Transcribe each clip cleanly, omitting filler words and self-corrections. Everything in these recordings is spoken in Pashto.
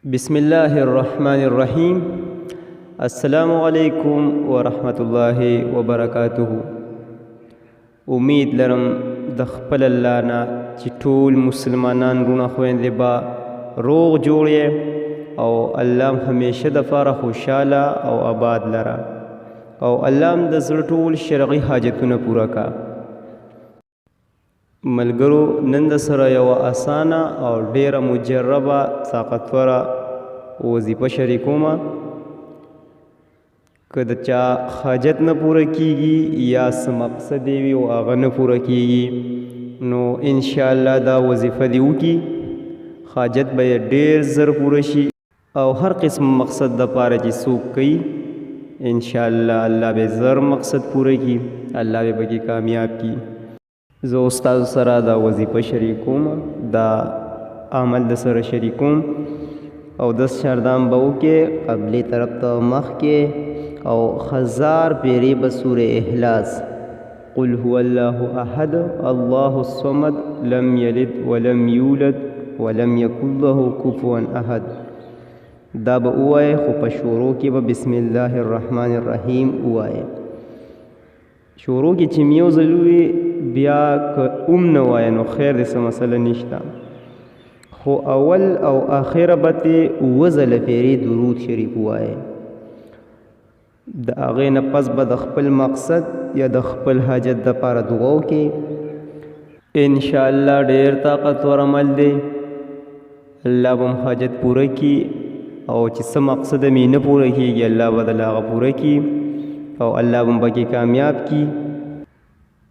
بسم الله الرحمن الرحیم. السلام علیکم ورحمت الله وبرکاته. امید لرم د خپل الله نه چې ټول مسلمانان رونه خویندې به روغ جوړ یې او الله همیشه د پاره خوشحاله او آباد لره او الله هم د زړه ټول شرعي حاجتونه پوره کا. ملګرو، نن د سره یوه اسانه او ډیره مجربه طاقتوره وظیفه شریکومه. که د چا حاجت نه پوره کیږي یا څه مقصد یې وي او هغه نه پوره کیږي نو انشاءالله دا وظیفه دې وکړي، حاجت به یې ډیر زر پوره شي او هر قسم مقصد دپاره چې څوک کوي انشاءالله الله به زر مقصد پوره کړي، الله به پکې کامیاب کړي. زه استاد سره دا وظیفه شریکوم، دا عمل د سره شریکوم او 10 شردام به وکړې قبلې طرف ته مخکې او 1000 پیرې به سورې اخلاص قل هو الله احد الله الصمد لم یلد ولم یولد ولم یکن له کفوا احد دا به ووایې، خو په شروع کې به بسم الله الرحمن الرحیم ووایې. شروع کې چې یو ځل ووایې بیا که نه وایې نو خیر دی، څه مسله نشته، خو اول او آخره به ترې 7 ځله پیرې درود شریف ووایې. د هغې نه پس به د خپل مقصد یا د خپل حاجت دپاره دعا وکړې. انشاءالله ډېر طاقتور عمل دی، الله به هم حاجت پوره کړي او چې څه مقصد مې نه پوره کېږي الله به د هغه پوره کړي او الله به هم پکې کامیاب کړي.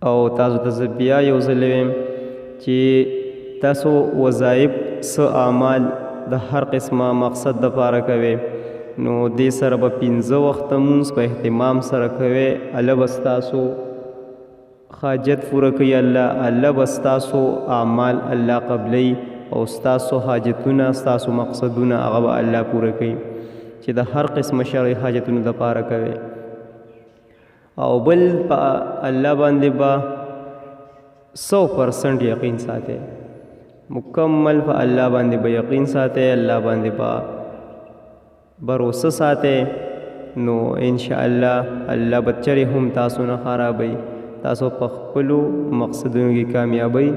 او تاسو ته زه بیا یو ځل وایم چې تاسو وظایف څه اعمال د هر قسمه مقصد دپاره کوئ نو دې سره به 15 وخته مونځ په اهتمام سره کوئ. الله به ستاسو حاجت پوره کوي، الله به ستاسو اعمال الله قبلی او ستاسو حاجتونه ستاسو مقصدونه هغه به الله پوره کوي چې د هر قسمه شرعي حاجتونو دپاره کوئ. او بل په الله باندې به 100% یقین ساتئ، مکمل په الله باندې به یقین ساتئ، الله باندې به بروسه ساتئ نو انشاءالله الله به چرې هم تاسو نه خرابوي، تاسو په خپلو مقصدونو کې کامیابی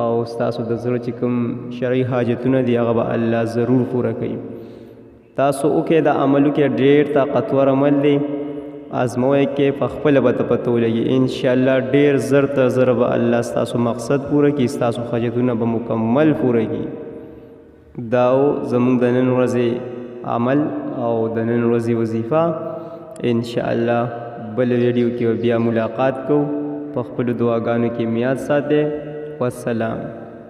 او ستاسو د زړه چې کوم شرعي حاجتونه دي هغه به الله ضرور پوره کوي. تاسو وکړئ، د عملو کې ډېر طاقتور عمل دی، آزموئ کې په خپله به ته پته ولګي انشاءالله ډېر زر ته زر به الله ستاسو مقصد پوره کړي، ستاسو حاجتونه به مکمل پوره کړي. دا زموږ د نن ورځې عمل او د نن ورځې وظیفه. انشاءالله بل ویډیو کې بیا ملاقات کوو، په خپلو دعاګانو کې یاد ساتئ. والسلام.